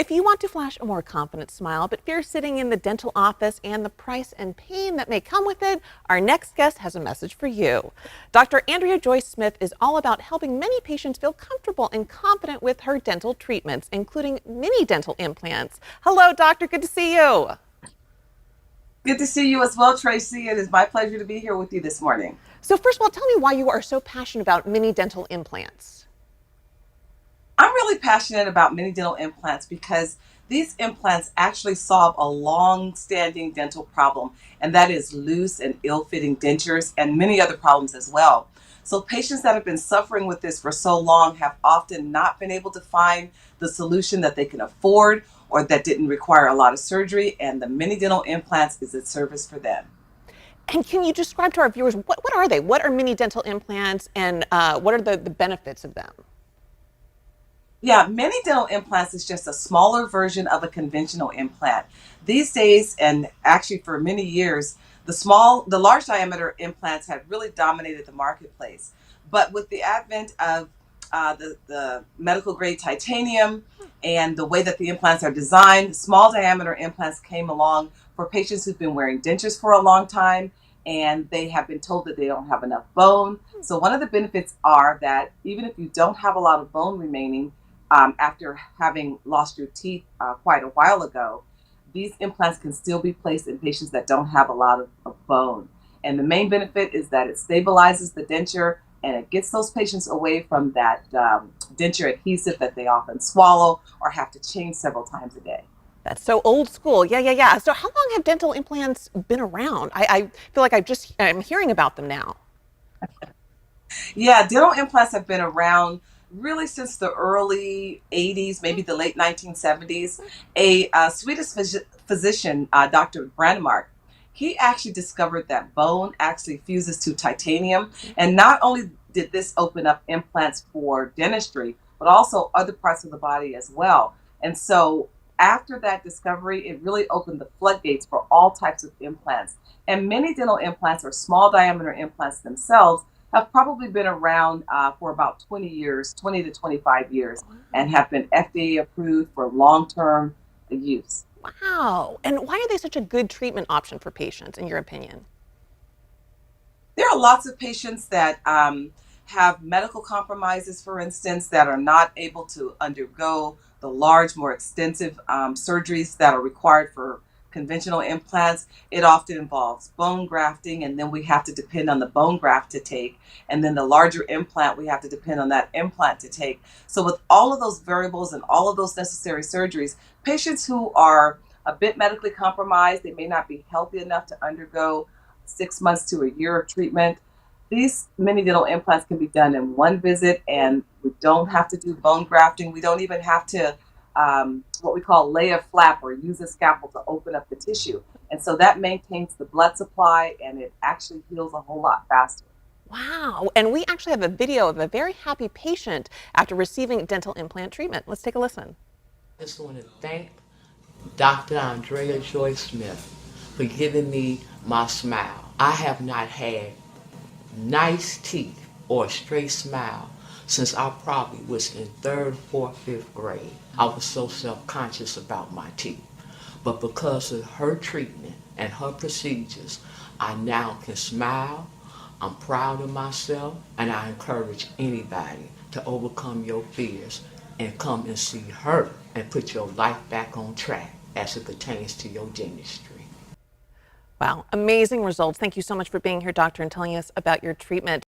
If you want to flash a more confident smile but fear sitting in the dental office and the price and pain that may come with it, our next guest has a message for you. Dr. Andrea Joy Smith is all about helping many patients feel comfortable and confident with her dental treatments, including mini dental implants. Hello, doctor. Good to see you. Good to see you as well, Tracy. It is my pleasure to be here with you this morning. So first of all, tell me why you are so passionate about mini dental implants. I'm really passionate about mini dental implants because these implants actually solve a long-standing dental problem, and that is loose and ill-fitting dentures and many other problems as well. So patients that have been suffering with this for so long have often not been able to find the solution that they can afford or that didn't require a lot of surgery, and the mini dental implants is a service for them. And can you describe to our viewers, what are they? What are mini dental implants and what are the benefits of them? Yeah, mini dental implants is just a smaller version of a conventional implant. These days, and actually for many years, the large diameter implants have really dominated the marketplace. But with the advent of the medical grade titanium and the way that the implants are designed, small diameter implants came along for patients who've been wearing dentures for a long time and they have been told that they don't have enough bone. So one of the benefits are that even if you don't have a lot of bone remaining, after having lost your teeth quite a while ago, these implants can still be placed in patients that don't have a lot of bone. And the main benefit is that it stabilizes the denture and it gets those patients away from that denture adhesive that they often swallow or have to change several times a day. That's so old school. Yeah. So how long have dental implants been around? I feel like I'm hearing about them now. Yeah, dental implants have been around really since the early 80s, maybe the late 1970s. A Swedish physician, Dr. Brandmark, he actually discovered that bone actually fuses to titanium. And not only did this open up implants for dentistry, but also other parts of the body as well. And so after that discovery, it really opened the floodgates for all types of implants. And many dental implants or small diameter implants themselves have probably been around for about 20 years, 20 to 25 years, and have been FDA approved for long-term use. Wow. And why are they such a good treatment option for patients, in your opinion? There are lots of patients that have medical compromises, for instance, that are not able to undergo the large, more extensive surgeries that are required for conventional implants. It often involves bone grafting, and then we have to depend on the bone graft to take. And then the larger implant, we have to depend on that implant to take. So, with all of those variables and all of those necessary surgeries, patients who are a bit medically compromised, they may not be healthy enough to undergo 6 months to a year of treatment. These mini dental implants can be done in one visit, and we don't have to do bone grafting. We don't even have to, what we call lay a flap or use a scalpel to open up the tissue. And so that maintains the blood supply and it actually heals a whole lot faster. Wow. And we actually have a video of a very happy patient after receiving dental implant treatment. Let's take a listen. I just want to thank Dr. Andrea Joy Smith for giving me my smile. I have not had nice teeth or a straight smile since I probably was in third, fourth, fifth grade. I was so self-conscious about my teeth. But because of her treatment and her procedures, I now can smile. I'm proud of myself, and I encourage anybody to overcome your fears and come and see her and put your life back on track as it pertains to your dentistry. Wow. Amazing results. Thank you so much for being here, doctor, and telling us about your treatment.